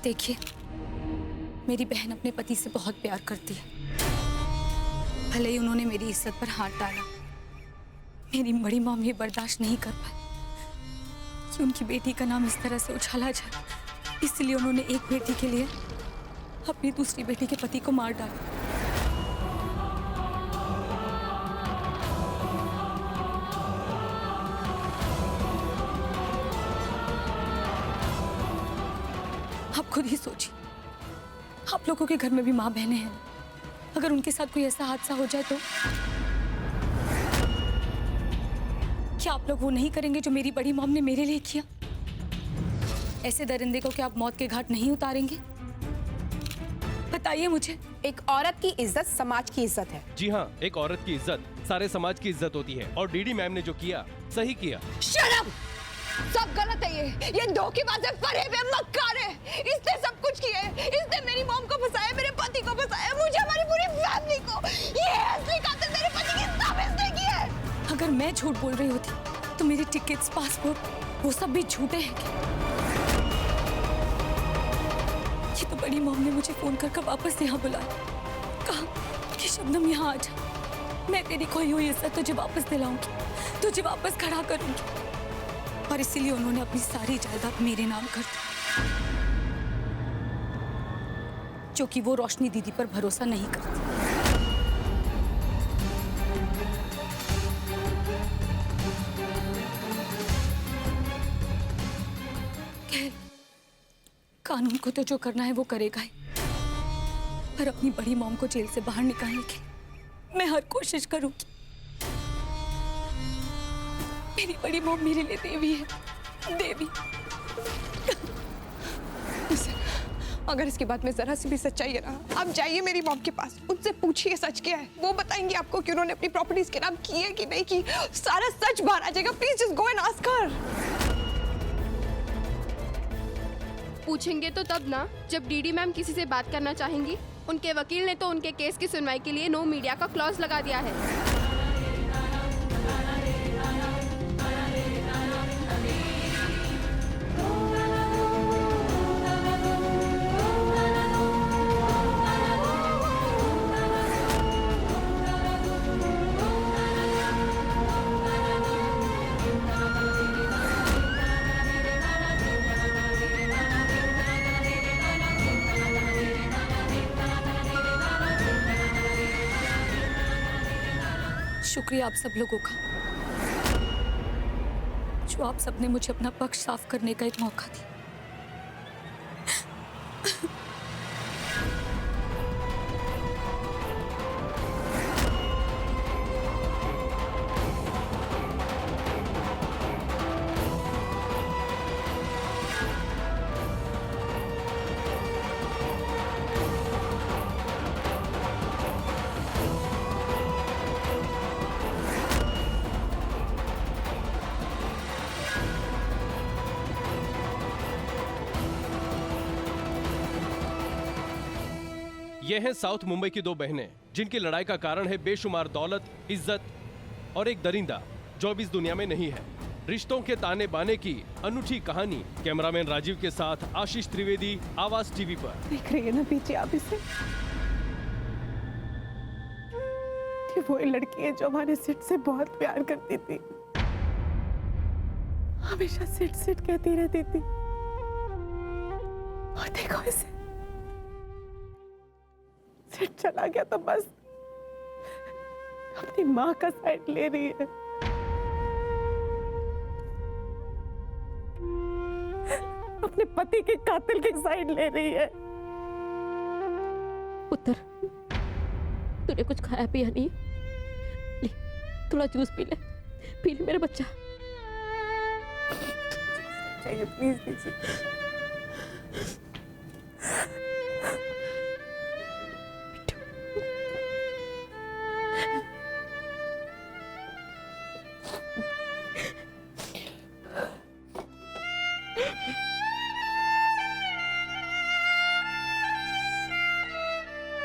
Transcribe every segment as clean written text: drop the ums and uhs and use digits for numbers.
देखिए, मेरी बहन अपने पति से बहुत प्यार करती है। भले ही उन्होंने मेरी इज्जत पर हाथ डाला, मेरी बड़ी मॉम ये बर्दाश्त नहीं कर पाई कि उनकी बेटी का नाम इस तरह से उछाला जाए। इसलिए उन्होंने एक बेटी के लिए अपनी दूसरी बेटी के पति को मार डाला। आप खुद ही सोचिए, आप लोगों के घर में भी माँ बहनें हैं। अगर उनके साथ कोई ऐसा हादसा हो जाए तो क्या आप लोग वो नहीं करेंगे जो मेरी बड़ी मॉम ने मेरे लिए किया? ऐसे दरिंदे को क्या आप मौत के घाट नहीं उतारेंगे? बताइए मुझे। एक औरत की इज्जत समाज की इज्जत है। जी हाँ, एक औरत की इज्जत सारे समाज की इज्जत होती है और डीडी मैम ने जो किया सही किया। शर्म! सब गलत है ये धोखेबाज है, फरेब है, मक्कार है। इसने सब कुछ किया है। इसने मेरी मॉम को फंसाया, मेरे पति को फंसाया, मुझे, हमारी पूरी फैमिली को। ये असली कातिल मेरे पति की सब इसने किया है। अगर मैं झूठ बोल रही होती तो मेरे टिकट्स, पासपोर्ट वो सब भी झूठे हैं क्या? ये तो बड़ी मॉम ने मुझे फोन कर वापस यहाँ बुलाया, कहा कि शबनम यहाँ आ जा, मैं तेरी खोई हुई इज्जत तुझे वापस दिलाऊंगी, तुझे वापस खड़ा करूंगी। और इसीलिए उन्होंने अपनी सारी जायदाद मेरे नाम कर दी, जो कि वो रोशनी दीदी पर भरोसा नहीं करती। खैर, कानून को तो जो करना है वो करेगा ही, पर अपनी बड़ी मॉम को जेल से बाहर निकालने की मैं हर कोशिश करूंगी। मेरी बड़ी मॉम मेरे लिए देवी है, देवी। अगर इसकी बात में जरा सी भी सच्चाई है ना, आप जाइए मेरी मॉम के पास, उनसे पूछिए सच क्या है। वो बताएंगे आपको कि उन्होंने अपनी प्रॉपर्टीज के नाम की है कि नहीं की। सारा सच बाहर आ जाएगा। Please just go and ask her. पूछेंगे तो तब ना, जब डीडी मैम किसी से बात करना चाहेंगी। उनके वकील ने तो उनके केस की सुनवाई के लिए नो मीडिया का क्लॉज लगा दिया है। शुक्रिया आप सब लोगों का, जो आप सबने मुझे अपना पक्ष साफ करने का एक मौका दिया। ये हैं साउथ मुंबई की दो बहनें, जिनकी लड़ाई का कारण है बेशुमार दौलत, इज्जत और एक दरिंदा जो अब इस दुनिया में नहीं है। रिश्तों के ताने बाने की अनूठी कहानी। कैमरामैन राजीव के साथ आशीष त्रिवेदी, आवाज टीवी पर। देख रही है ना पीछे आप इसे? ये वो लड़की है जो हमारे सिट से बहुत प्यार करती थी, हमेशा सिट सिट कहती रहती थी। और देखो इसे, सिट चला गया तो बस अपनी माँ का साइड ले रही है। अपने पति के कातिल की साइड ले रही है। पुत्र, तूने कुछ खाया पिया नहीं? ले, थोड़ा जूस पी ले मेरा बच्चा। चाहिए प्लीज दीजिए।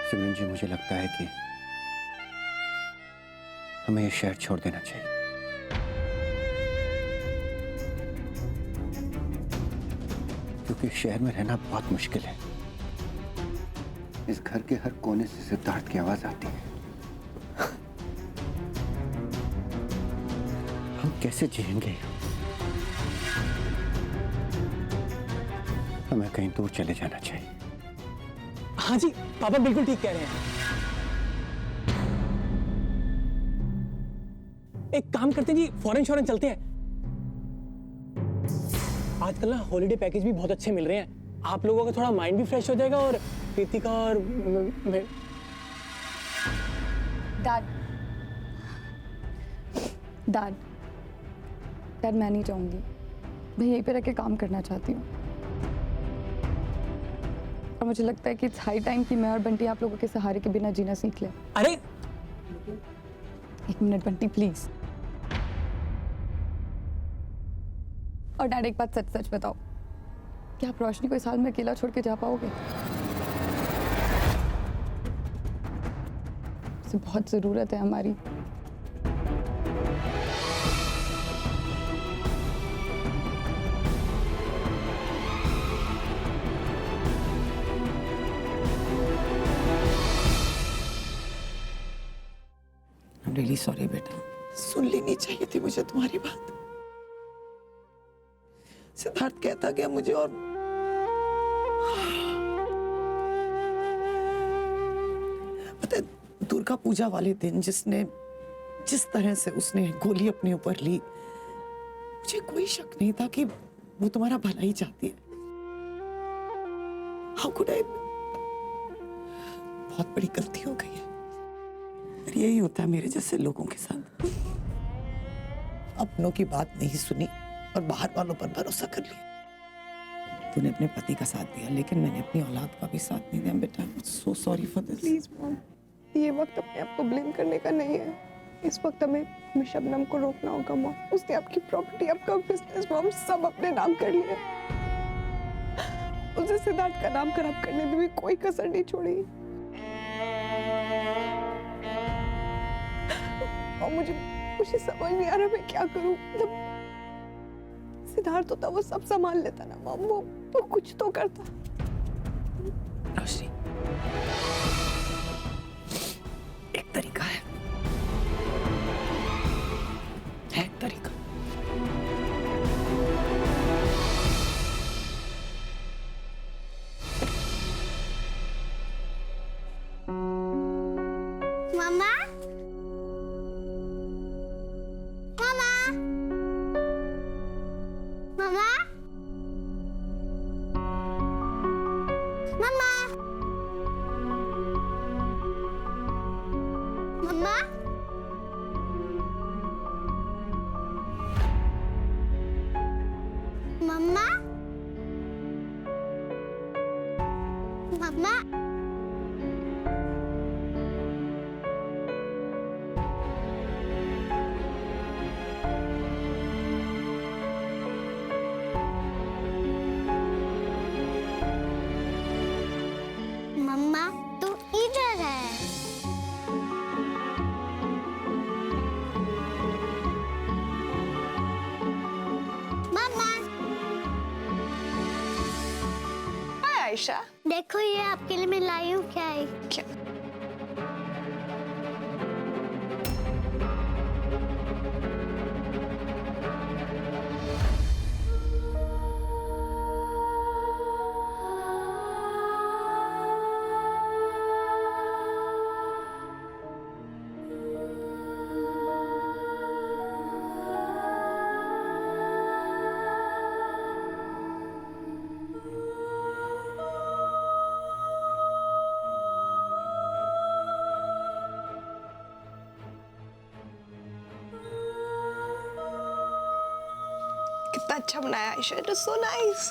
सिमरन जी, मुझे लगता है कि हमें ये शहर छोड़ देना चाहिए। क्योंकि शहर में रहना बहुत मुश्किल है। इस घर के हर कोने से सिद्धार्थ की आवाज आती है। हम कैसे जिएंगे? हमें कहीं दूर चले जाना चाहिए। हाँ जी, पापा बिल्कुल ठीक कह रहे हैं। एक काम करते हैं जी, फॉरेन चलते हैं। आजकल ना हॉलीडे पैकेज भी बहुत अच्छे मिल रहे हैं। आप लोगों का थोड़ा माइंड भी फ्रेश हो जाएगा और कृतिका और डैड मैं नहीं चाहूंगी। मैं यहीं पे रह के काम करना चाहती हूँ और मुझे लगता है कि इट्स हाई टाइम कि मैं और बंटी आप लोगों के सहारे के बिना जीना सीख लें। अरे एक मिनट बंटी प्लीज। और डैड एक बात सच सच बताओ, क्या आप रोशनी को इस हाल में अकेला छोड़ के जा पाओगे? उसे बहुत जरूरत है हमारी। I'm really sorry बेटा, सुन लेनी चाहिए थी मुझे तुम्हारी बात। सिद्धार्थ कहता गया मुझे और पता है, दुर्गा पूजा वाले दिन जिस तरह से उसने गोली अपने ऊपर ली, मुझे कोई शक नहीं था कि वो तुम्हारा भला ही चाहती है। How could I? बहुत बड़ी गलती हो गई है। और यही होता है मेरे जैसे लोगों के साथ। अपनों की बात नहीं सुनी और बाहर वालों पर भरोसा कर लिया। तूने अपने पति का साथ दिया, लेकिन मैंने अपनी औलाद का भी साथ नहीं दिया बेटा। So sorry for this. Please mom, ये वक्त अपने आप को ब्लेम करने का नहीं है। इस वक्त हमें शबनम को रोकना होगा मॉम। उसने आपकी प्रॉपर्टी, आपका बिजनेस मॉम सब अपने नाम कर लिया। उसे सिद्धार्थ का नाम खराब करने में भी कोई कसर नहीं छोड़ी। और मुझे समझ नहीं आ रहा मैं क्या करूं। सिद्धार्थ होता वो सब संभाल लेता ना मॉम, वो कुछ तो करता। रोशनी, एक तरीका है एक तरीका। मामा, मामा, मामा, मामा, मामा, मम्मा, मम्मा, मम्मा तू इधर है। मम्मा, हाय आयशा। देखो ये आपके लिए मैं लाई हूँ। क्या है? क्या? कितना अच्छा बनाया Ayesha, it is so nice.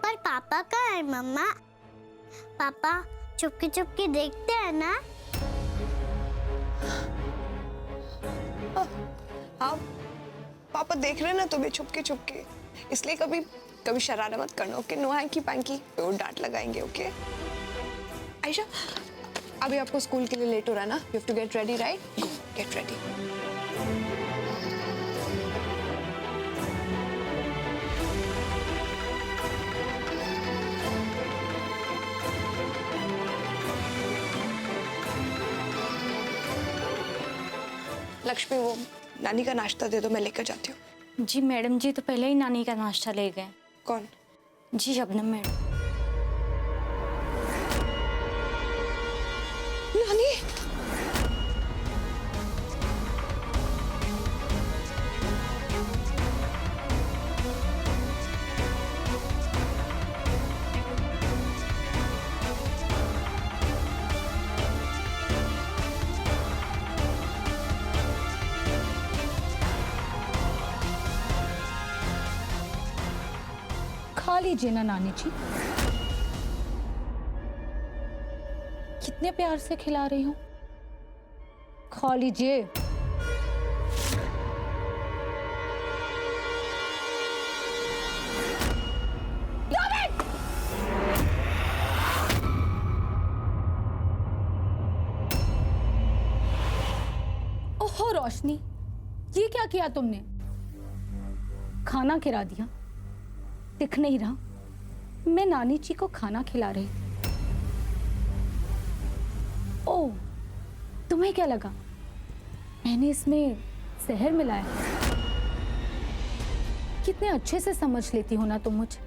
पर पापा कहाँ है मम्मा? पापा चुपके चुपके देखते हैं ना? हाँ पापा देख रहे हैं ना तुम्हें छुपके छुपके, इसलिए कभी शरारत मत करना, ओके? नो हैंकी पैंकी, वो डांट लगाएंगे, ओके? आयशा अभी आपको स्कूल के लिए लेट हो रहा है ना, you have to get ready, right? Go get ready. Lakshmi, वो नानी का नाश्ता दे दो, मैं लेकर जाती हूँ। जी मैडम जी तो पहले ही नानी का नाश्ता ले गए। कौन? जी शबनम मैडम। नानी, खा लीजिए ना नानी जी, कितने प्यार से खिला रही हूँ, खा लीजिए। ओहो रोशनी, ये क्या किया तुमने? खाना खिला दिया, दिख नहीं रहा मैं नानी जी को खाना खिला रही थी। ओह, तुम्हें क्या लगा मैंने इसमें जहर मिलाया? कितने अच्छे से समझ लेती हो ना तुम मुझे।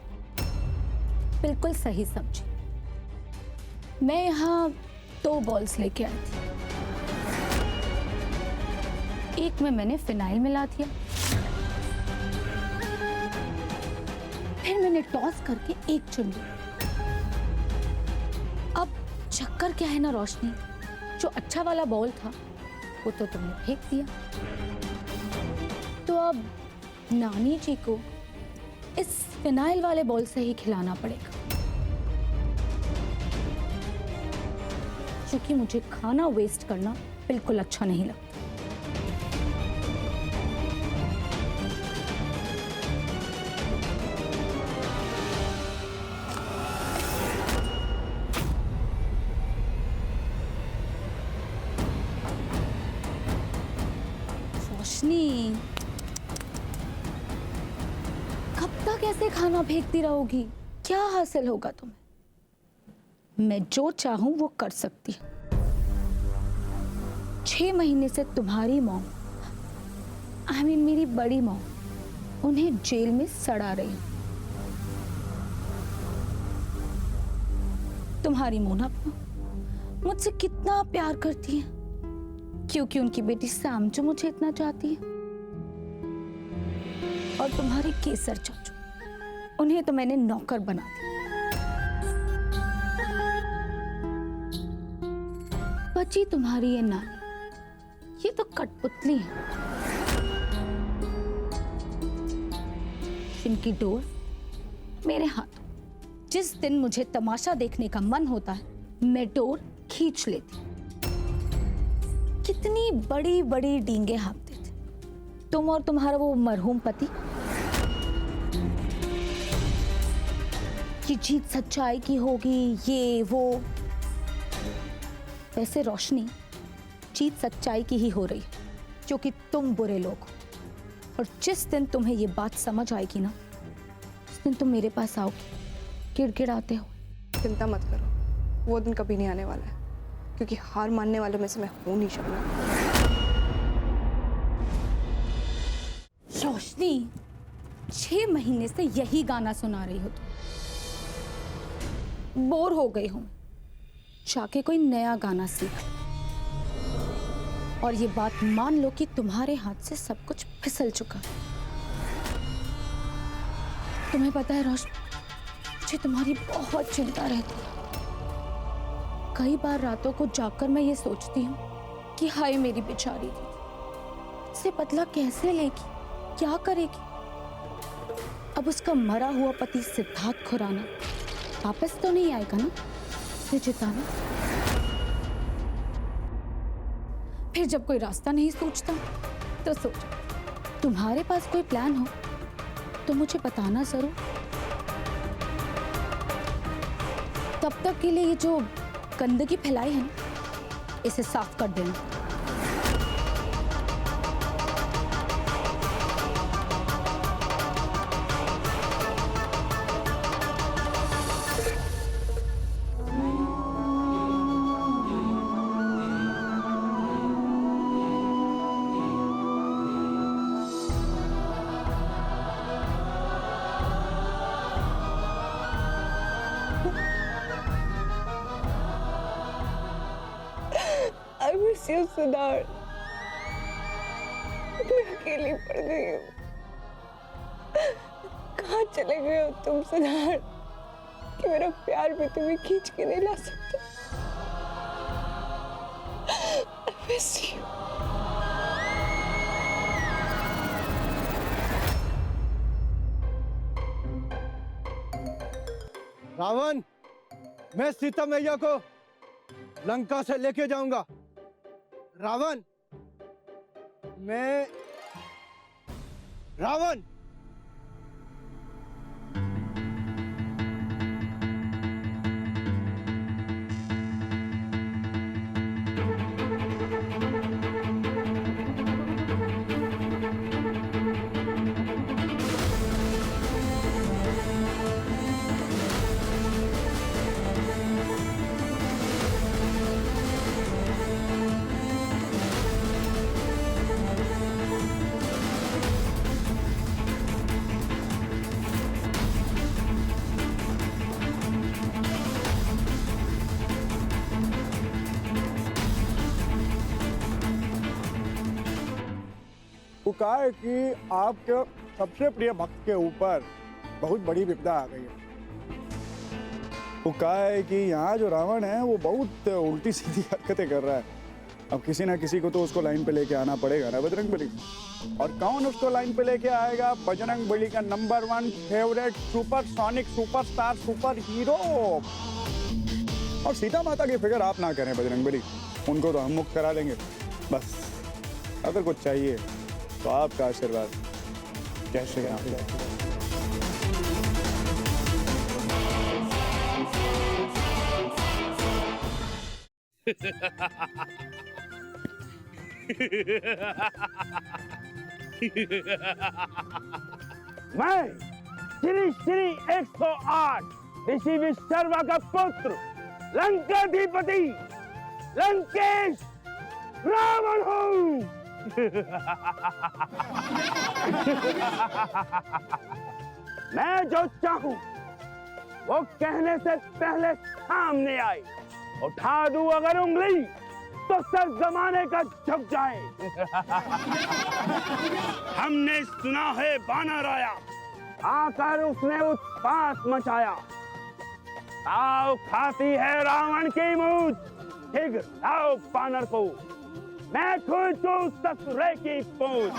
बिल्कुल सही समझी। मैं यहाँ 2 बॉल्स लेके आई थी, एक में मैंने फिनाइल मिला दिया, फिर मैंने टॉस करके एक चुन ली। अब चक्कर क्या है ना रोशनी, जो अच्छा वाला बॉल था वो तो तुमने फेंक दिया, तो अब नानी जी को इस फिनाइल वाले बॉल से ही खिलाना पड़ेगा, क्योंकि मुझे खाना वेस्ट करना बिल्कुल अच्छा नहीं लगता। रोशनी, कब तक ऐसे खाना फेंकती रहोगी? क्या हासिल होगा तुम्हें? मैं जो चाहूं वो कर सकती हूँ। 6 महीने से तुम्हारी मॉम, मेरी बड़ी मॉम, उन्हें जेल में सड़ा रही हूं। तुम्हारी मोना मुझसे कितना प्यार करती है, क्योंकि उनकी बेटी सैम जो मुझे इतना चाहती है। और तुम्हारे केसर चाचू, उन्हें तो मैंने नौकर बना दिया। बची तुम्हारी ये नानी, ये तो कठपुतली है। इनकी डोर मेरे हाथों। जिस दिन मुझे तमाशा देखने का मन होता है, मैं डोर खींच लेती। कितनी बड़ी बड़ी डींगे हाँकते थे तुम और तुम्हारा वो मरहूम पति, कि जीत सच्चाई की होगी, ये वो। वैसे रोशनी, जीत सच्चाई की ही हो रही है, क्योंकि तुम बुरे लोग हो। और जिस दिन तुम्हें ये बात समझ आएगी ना, उस दिन तुम मेरे पास आओगे गिड़गिड़ाते हो। चिंता मत करो, वो दिन कभी नहीं आने वाला है, क्योंकि हार मानने वालों में से मैं हूं नहीं शबनम। रोशनी, 6 महीने से यही गाना सुना रही हो तुम। बोर हो गई हूं, जाके कोई नया गाना सीख। और ये बात मान लो कि तुम्हारे हाथ से सब कुछ फिसल चुका। तुम्हें पता है रोशनी, मुझे तुम्हारी बहुत चिंता रहती है। कई बार रातों को जागकर मैं ये सोचती हूँ कि हाय मेरी बेचारी दीदी, इससे बदला कैसे लेगी, क्या करेगी? अब उसका मरा हुआ पति सिद्धार्थ खुराना वापस तो नहीं आएगा ना उसे जिताने? फिर जब कोई रास्ता नहीं सूझता तो सोचो, तुम्हारे पास कोई प्लान हो तो मुझे बताना जरूर। तब तक के लिए ये जो गंदगी फैलाई है ना, इसे साफ कर देना। Miss you Siddharth. मैं अकेली पड़ गई हूँ। कहाँ चले गए हो तुम सिद्धार्थ कि मेरा प्यार भी तुम्हें खींच के नहीं ला सकता। I miss you. रावण, मैं सीता मैया को लंका से लेके जाऊंगा। रावण, रावण, का है कि आपके सबसे प्रिय भक्त के ऊपर बहुत बड़ी विपदा आ गई है। वो कहा है कि यहाँ जो रावण है वो बहुत उल्टी सीधी हरकतें कर रहा है। अब किसी ना किसी को तो उसको लाइन पे लेके आना पड़ेगा ना बजरंगबली। और कौन उसको लाइन पे लेके आएगा? बजरंगबली का number 1 favourite supersonic superstar super hero. और सीता माता की फिक्र आप ना करें बजरंगबली, उनको तो हम मुक्त करा देंगे। बस अगर कुछ चाहिए तो आपका आशीर्वाद। जय श्री राम। मैं श्री श्री 108 ऋषि विश्वकर्मा का पुत्र लंकाधिपति लंकेश रावण हूँ। मैं जो चाहूं वो कहने से पहले सामने आए। उठा दूं अगर उंगली तो सर जमाने का झुक जाए। हमने सुना है बानर आया, आकर उसने उत्पात मचाया। आओ खाती है रावण की मूंछ, शीघ्र लाओ बानर को, मैं खींचूं ससुरे की पूंछ।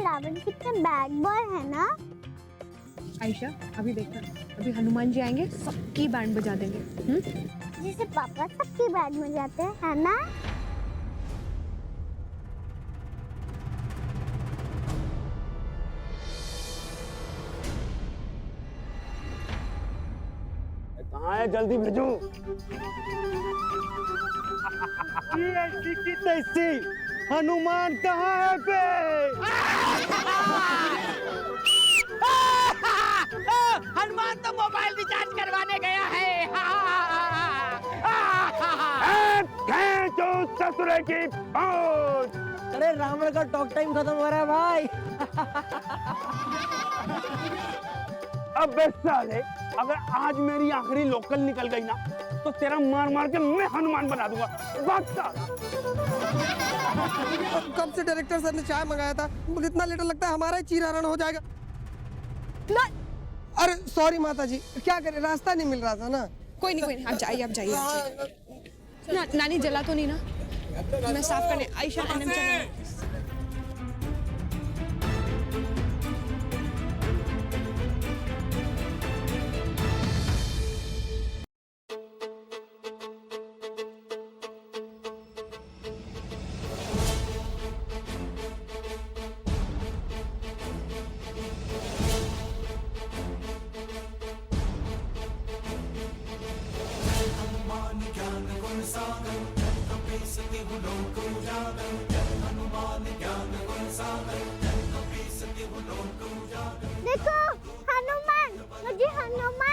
रावण कितने बैड बॉय है ना। आयशा अभी देखना, अभी हनुमान जी आएंगे, सबकी बैंड बजा देंगे। जैसे पापा सबकी बैंड बजाते हैं, है ना। कहाँ है? जल्दी भेजो। हनुमान कहाँ है बे? हनुमान तो मोबाइल रिचार्ज करवाने गया है। ससुरे की पहुंच। अरे रावण का टॉक टाइम खत्म हो रहा है भाई। अब साले, अगर आज मेरी आखिरी लोकल निकल गई ना तो तेरा मार मार के मैं हनुमान बना दूंगा। कब से डायरेक्टर सर ने चाय मंगाया था, मुझे इतना लेटर लगता है हमारा ही चीरहरण हो जाएगा ना। अरे सॉरी माता जी, क्या करें, रास्ता नहीं मिल रहा था ना। कोई नहीं, आप जाइए। नानी जला तो नहीं ना? मैं साफ करने। आयशा एनएम चला। देखो हनुमान, मुझे हनुमान